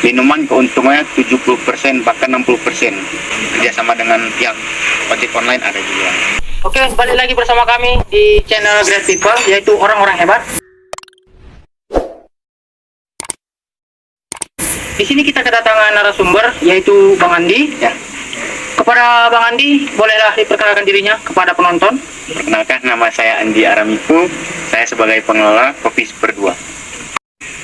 Minuman keuntungannya 70% bahkan 60%. Kerjasama dengan pihak ojek online ada juga. Oke, balik lagi bersama kami di channel Great People, yaitu orang-orang hebat. Di sini kita kedatangan narasumber, yaitu Bang Andi. Ya. Kepada Bang Andi, bolehlah diperkenalkan dirinya kepada penonton. Perkenalkan, nama saya Andi Aramiku. Saya sebagai pengelola Kopi Super 2.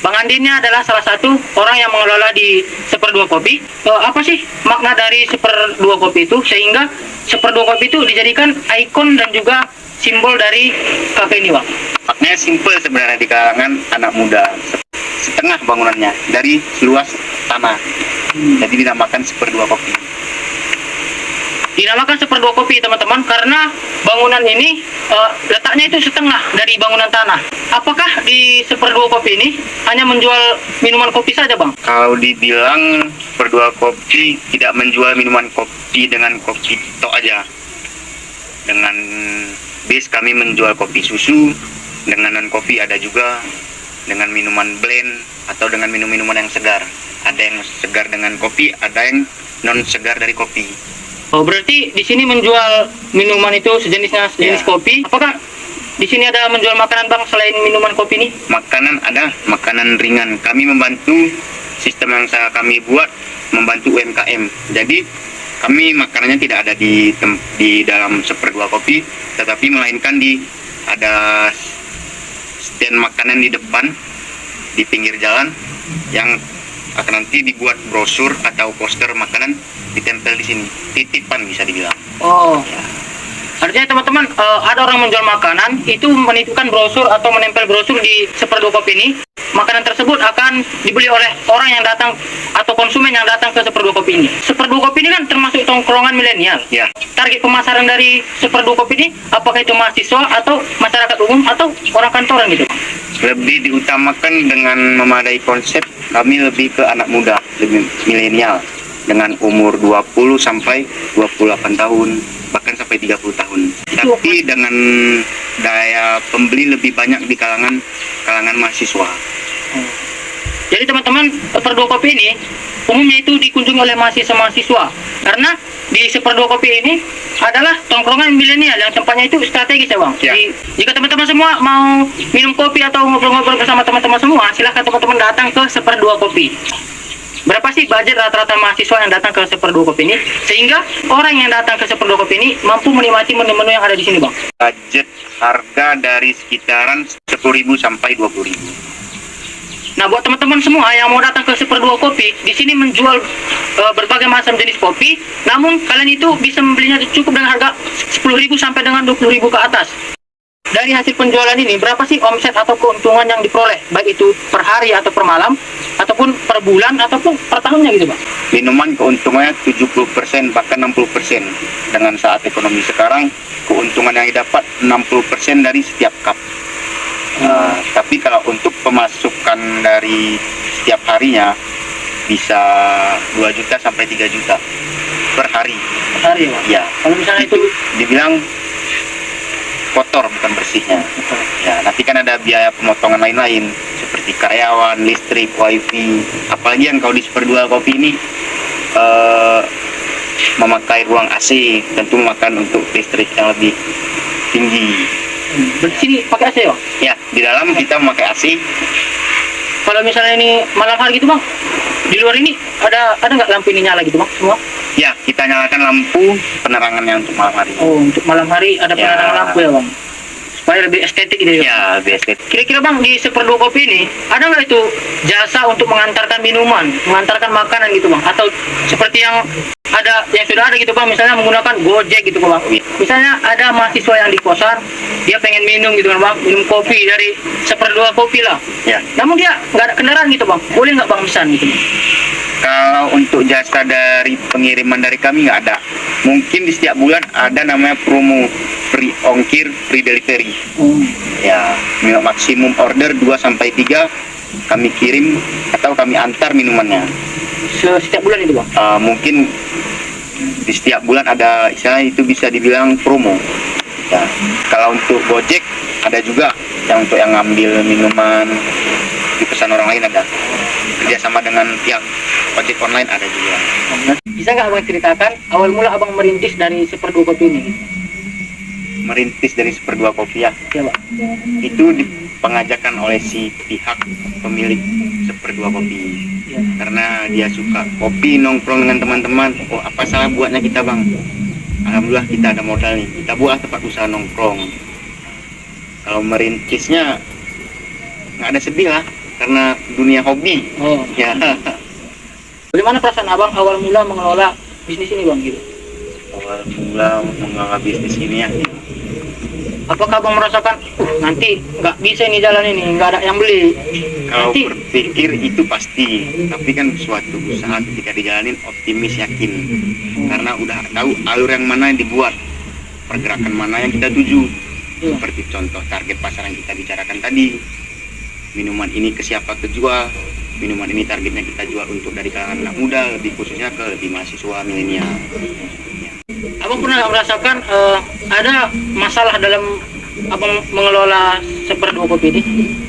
Bang Andi ini adalah salah satu orang yang mengelola di Super 2 Kopi. Apa sih makna dari Super 2 Kopi itu, sehingga Super 2 Kopi itu dijadikan ikon dan juga simbol dari kafe ini, Bang? Maknanya simpel sebenarnya di kalangan anak muda. Setengah bangunannya dari seluas tanah. Jadi dinamakan Super 2 Kopi. Dinamakan Super 2 Kopi, teman-teman, karena bangunan ini letaknya itu setengah dari bangunan tanah. Apakah di Super 2 Kopi ini hanya menjual minuman kopi saja, Bang? Kalau dibilang Super 2 Kopi tidak menjual minuman kopi dengan kopi tok aja. Dengan base kami menjual kopi susu, dengan non kopi ada juga, dengan minuman blend atau dengan minum-minuman yang segar. Ada yang segar dengan kopi, ada yang non segar dari kopi. Oh, berarti di sini menjual minuman itu sejenis kopi. Apakah di sini ada menjual makanan, Bang, selain minuman kopi ini? Makanan ada, makanan ringan. Kami membantu sistem yang kami buat, membantu UMKM. Jadi kami makanannya tidak ada di dalam Super 2 Kopi, tetapi melainkan ada stand makanan di depan, di pinggir jalan, yang akan nanti dibuat brosur atau poster makanan ditempel di sini, titipan bisa dibilang. Oh, artinya teman-teman, ada orang menjual makanan itu menitipkan brosur atau menempel brosur di Super 2 Kopi ini. Makanan tersebut akan dibeli oleh orang yang datang atau konsumen yang datang ke Super 2 Kopi ini. Super 2 Kopi ini kan termasuk tongkrongan milenial. Ya. Target pemasaran dari Super 2 Kopi ini apakah itu mahasiswa atau masyarakat umum atau orang kantoran gitu? Lebih diutamakan dengan memadai konsep, kami lebih ke anak muda, lebih milenial, dengan umur 20 sampai 28 tahun, bahkan sampai 30 tahun. Tapi dengan daya pembeli lebih banyak di kalangan mahasiswa. Jadi teman-teman, Super 2 Kopi ini umumnya itu dikunjungi oleh mahasiswa-mahasiswa, karena di Super 2 Kopi ini adalah tongkrongan milenial yang tempatnya itu strategis, ya, Bang. Ya. Jika teman-teman semua mau minum kopi atau ngobrol-ngobrol bersama teman-teman semua, silahkan teman-teman datang ke Super 2 Kopi. Berapa sih budget rata-rata mahasiswa yang datang ke Super 2 Kopi ini, sehingga orang yang datang ke Super 2 Kopi ini mampu menikmati menu-menu yang ada di sini, Bang? Budget harga dari sekitaran 10.000 sampai 20.000. Nah, buat teman-teman semua yang mau datang ke Super 2 Kopi, di sini menjual berbagai macam jenis kopi, namun kalian itu bisa membelinya cukup dengan harga 10.000 sampai dengan 20.000 ke atas. Dari hasil penjualan ini, berapa sih omset atau keuntungan yang diperoleh, baik itu per hari atau per malam, ataupun per bulan, ataupun per tahunnya gitu, Bang? Minuman keuntungannya 70% bahkan 60%. Dengan saat ekonomi sekarang, keuntungan yang didapat 60% dari setiap cup. Tapi kalau untuk pemasukan dari setiap harinya bisa 2 juta sampai 3 juta per hari. Per hari, Bang? Ya. Kalau misalnya itu dibilang kotor, bukan bersihnya. Ya, nanti kan ada biaya pemotongan lain-lain seperti karyawan, listrik, wifi. Apalagi yang kalau di Super 2 Kopi ini memakai ruang AC, tentu memakan untuk listrik yang lebih tinggi. di sini pakai AC, Bang? Ya, di dalam kita memakai AC. Kalau misalnya ini malam hari gitu, Bang, di luar ini ada nggak lampu ini nyala gitu, Bang, semua? Ya, kita nyalakan lampu penerangannya untuk malam hari. Oh, untuk malam hari ada Ya. penerangan lampu, ya, Bang, supaya lebih estetik gitu, ya? Ya, lebih estetik. Kira-kira, Bang, di Super 2 Kopi ini ada nggak itu jasa untuk mengantarkan minuman, mengantarkan makanan gitu, Bang? Atau seperti yang sudah ada gitu, Bang, misalnya menggunakan Gojek gitu, Bang. Misalnya ada mahasiswa yang di kosan, dia pengen minum gitu kan, Bang, minum kopi dari Super 2 Kopi lah. Ya. Namun dia nggak ada kendaraan gitu, Bang. Boleh nggak, Bang, pesan gitu? Kalau untuk jasa dari pengiriman dari kami nggak ada. Mungkin di setiap bulan ada namanya promo free ongkir, free delivery. Ya, maksimum order 2 sampai 3 kami kirim atau kami antar minumannya. Setiap bulan itu, Bang? Mungkin di setiap bulan ada, istilahnya itu bisa dibilang promo. Ya. Kalau untuk Gojek ada juga yang untuk yang ngambil minuman itu pesan orang lain ada, kerjasama dengan pihak ojek online ada juga. Bisa nggak abang ceritakan awal mula abang merintis dari Seperdua Kopi ini? Merintis dari Seperdua Kopi ya, Ya Pak. itu dipengajakan oleh si pihak pemilik Seperdua Kopi. Ya. Karena dia suka kopi, nongkrong dengan teman-teman. Oh, apa salah buatnya kita bang? Alhamdulillah kita ada modal nih, kita buat tempat usaha nongkrong. Kalau merintisnya nggak ada sedih lah, karena dunia hobi. Oh. Ya, Bagaimana perasaan abang awal mula mengelola bisnis ini bang gitu? awal mula mengelola bisnis ini ya, Apakah abang merasakan, nanti nggak bisa ini jalan ini, nggak ada yang beli? kalau Nanti, berpikir itu pasti, tapi kan suatu usaha ketika dijalanin optimis yakin, karena udah tahu alur yang mana yang dibuat, pergerakan mana yang kita tuju. Iya. Seperti contoh target pasar yang kita bicarakan tadi, minuman ini ke siapa kejual, minuman ini targetnya kita jual untuk dari kalangan anak muda, lebih khususnya ke lebih mahasiswa milenial. abang pernah nggak merasakan ada masalah dalam abang mengelola Seperdua Kopi ini?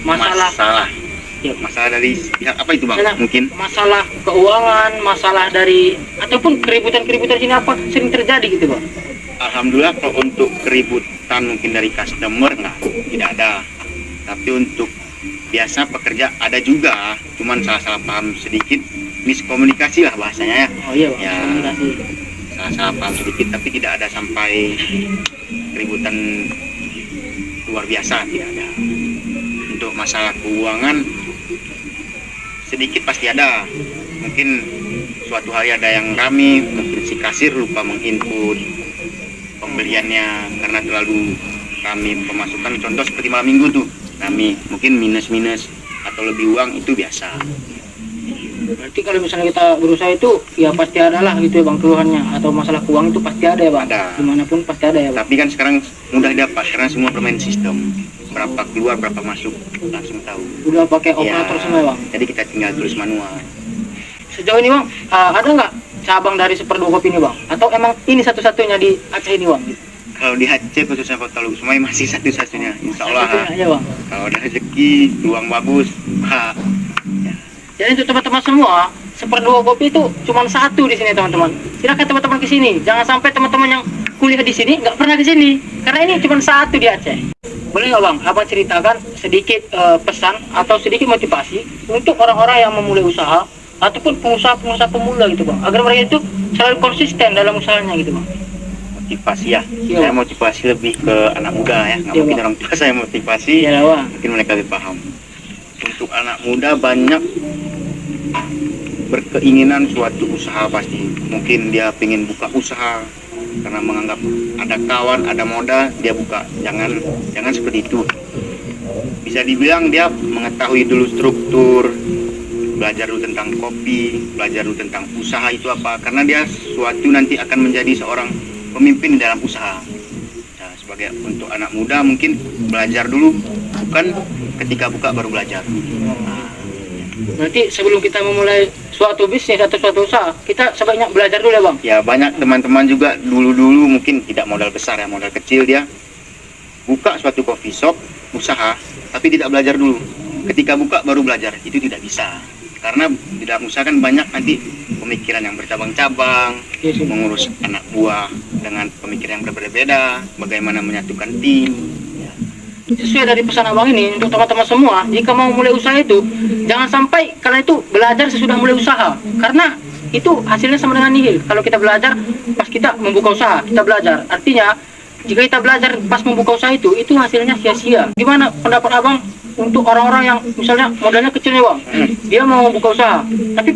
Masalah Ya. masalah dari pihak apa itu bang? Misalnya, Mungkin masalah keuangan, masalah dari ataupun keributan-keributan sini apa sering terjadi gitu bang? alhamdulillah kalau untuk keributan mungkin dari customer tidak ada, tapi untuk biasa pekerja ada juga, cuman salah-salah paham sedikit, miskomunikasi lah bahasanya ya. Oh iya bang, Ya. komunikasi. Salah-salah paham sedikit, tapi tidak ada sampai keributan luar biasa, tidak ada. Untuk masalah keuangan sedikit pasti ada, mungkin suatu hari ada yang kami, mungkin si kasir lupa menginput pembeliannya karena terlalu kami pemasukan, contoh seperti malam minggu tuh kami mungkin minus atau lebih uang, itu biasa. Berarti kalau misalnya kita berusaha itu ya pasti ada lah gitu ya bang keluhannya, atau masalah keuangan itu pasti ada ya bang. Ada. Dimanapun pasti ada ya bang. Tapi kan sekarang mudah dapat karena semua bermain sistem, berapa keluar berapa masuk langsung tahu. Udah pakai operator semua ya bang. Jadi kita tinggal tulis manual. Sejauh ini bang, ada nggak cabang dari Seperdua Kopi ini bang? Atau emang ini satu-satunya di Aceh ini bang? Kalau di Aceh khususnya Kota Lugu Sumai masih satu-satunya, insya Allah. Satu-satunya aja bang. Kalau ada rezeki, peluang bagus, Pak. Jadi untuk teman-teman semua, Seperdua Kopi itu cuma satu di sini teman-teman. Silakan teman-teman ke sini. Jangan sampai teman-teman yang kuliah di sini nggak pernah ke sini, karena ini cuma satu di Aceh. Boleh nggak bang, abang ceritakan sedikit pesan atau sedikit motivasi untuk orang-orang yang memulai usaha ataupun pengusaha-pengusaha pemula gitu bang, agar mereka itu selalu konsisten dalam usahanya gitu bang. Motivasi ya, Iya. saya motivasi lebih ke anak muda ya, nggak Iya, mungkin Bang. orang tua saya motivasi, Iya lah bang. mungkin mereka lebih paham. Untuk anak muda banyak berkeinginan suatu usaha pasti, mungkin dia pengen buka usaha karena menganggap ada kawan, ada modal, dia buka. Jangan seperti itu. Bisa dibilang dia mengetahui dulu struktur, belajar dulu tentang kopi, belajar dulu tentang usaha itu apa, karena dia suatu nanti akan menjadi seorang pemimpin dalam usaha. Nah, sebagai untuk anak muda mungkin belajar dulu, bukan ketika buka baru belajar. Berarti sebelum kita memulai suatu bisnis atau suatu usaha, kita sebaiknya belajar dulu ya bang. Ya banyak teman-teman juga dulu mungkin tidak modal besar ya, modal kecil, dia buka suatu coffee shop, usaha, tapi tidak belajar dulu. Ketika buka baru belajar, itu tidak bisa. Karena di dalam usaha kan banyak nanti pemikiran yang bercabang-cabang, Iya sih. mengurus anak buah dengan pemikiran yang berbeda-beda, bagaimana menyatukan tim. Sesuai dari pesan abang ini, untuk teman-teman semua, jika mau mulai usaha itu jangan sampai karena itu belajar sesudah mulai usaha, karena itu hasilnya sama dengan nihil. Kalau kita belajar pas kita membuka usaha, kita belajar, artinya jika kita belajar pas membuka usaha itu hasilnya sia-sia. Gimana pendapat abang untuk orang-orang yang misalnya modalnya kecil nih bang, dia mau membuka usaha tapi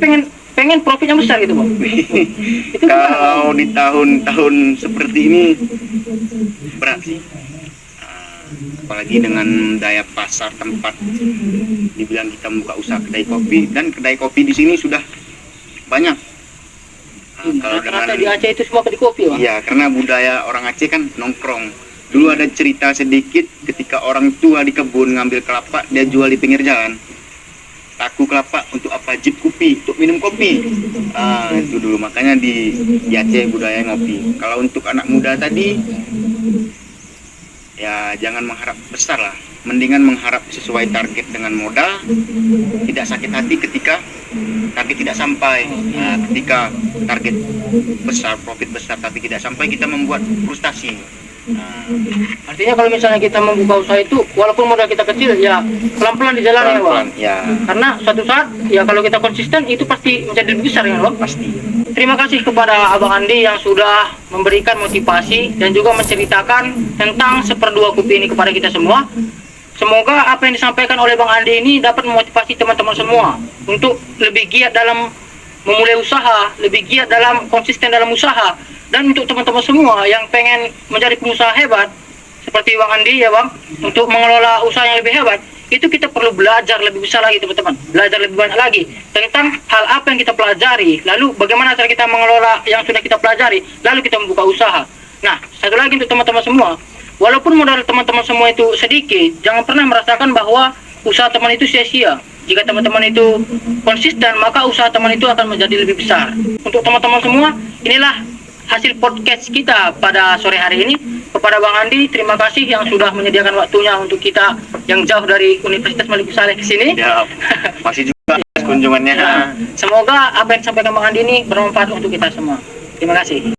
pengen profitnya besar gitu bang? Itu gimana, Bang? Kalau di tahun-tahun seperti ini berat sih. Apalagi dengan daya pasar tempat, dibilang kita membuka usaha kedai kopi, dan kedai kopi di sini sudah banyak. Kalau Rata-rata di Aceh itu semua kedai kopi bang? iya, karena budaya orang Aceh kan nongkrong. Dulu ada cerita sedikit ketika orang tua di kebun ngambil kelapa, dia jual di pinggir jalan. Taku kelapa untuk apa? Jip kopi, untuk minum kopi. Itu dulu, makanya di Aceh budaya ngopi. Kalau untuk anak muda tadi, ya jangan mengharap besar lah, mendingan mengharap sesuai target dengan modal, tidak sakit hati ketika target tidak sampai. Nah, ketika target besar, profit besar tapi tidak sampai, kita membuat frustasi. Nah, Artinya kalau misalnya kita membuka usaha itu, walaupun modal kita kecil, ya pelan-pelan dijalani ya, Bang. pelan-pelan, ya Karena suatu saat, ya kalau kita konsisten, itu pasti menjadi lebih besar ya, Bang. pasti. Terima kasih kepada Abang Andi yang sudah memberikan motivasi dan juga menceritakan tentang Seperdua Kopi ini kepada kita semua. Semoga apa yang disampaikan oleh Bang Andi ini dapat memotivasi teman-teman semua untuk lebih giat dalam memulai usaha, lebih giat dalam konsisten dalam usaha. Dan untuk teman-teman semua yang pengen menjadi pengusaha hebat seperti Bang Andi ya Bang, untuk mengelola usaha yang lebih hebat, itu kita perlu belajar lebih besar lagi teman-teman, belajar lebih banyak lagi tentang hal apa yang kita pelajari, lalu bagaimana cara kita mengelola yang sudah kita pelajari, lalu kita membuka usaha. Nah, satu lagi untuk teman-teman semua, walaupun modal teman-teman semua itu sedikit, jangan pernah merasakan bahwa usaha teman itu sia-sia. Jika teman-teman itu konsisten, maka usaha teman itu akan menjadi lebih besar. Untuk teman-teman semua, inilah hasil podcast kita pada sore hari ini. Kepada Bang Andi, terima kasih yang sudah menyediakan waktunya untuk kita yang jauh dari Universitas Malik Saleh ke sini. Ya, masih juga kunjungannya. Semoga apa yang disampaikan Bang Andi ini bermanfaat untuk kita semua. Terima kasih.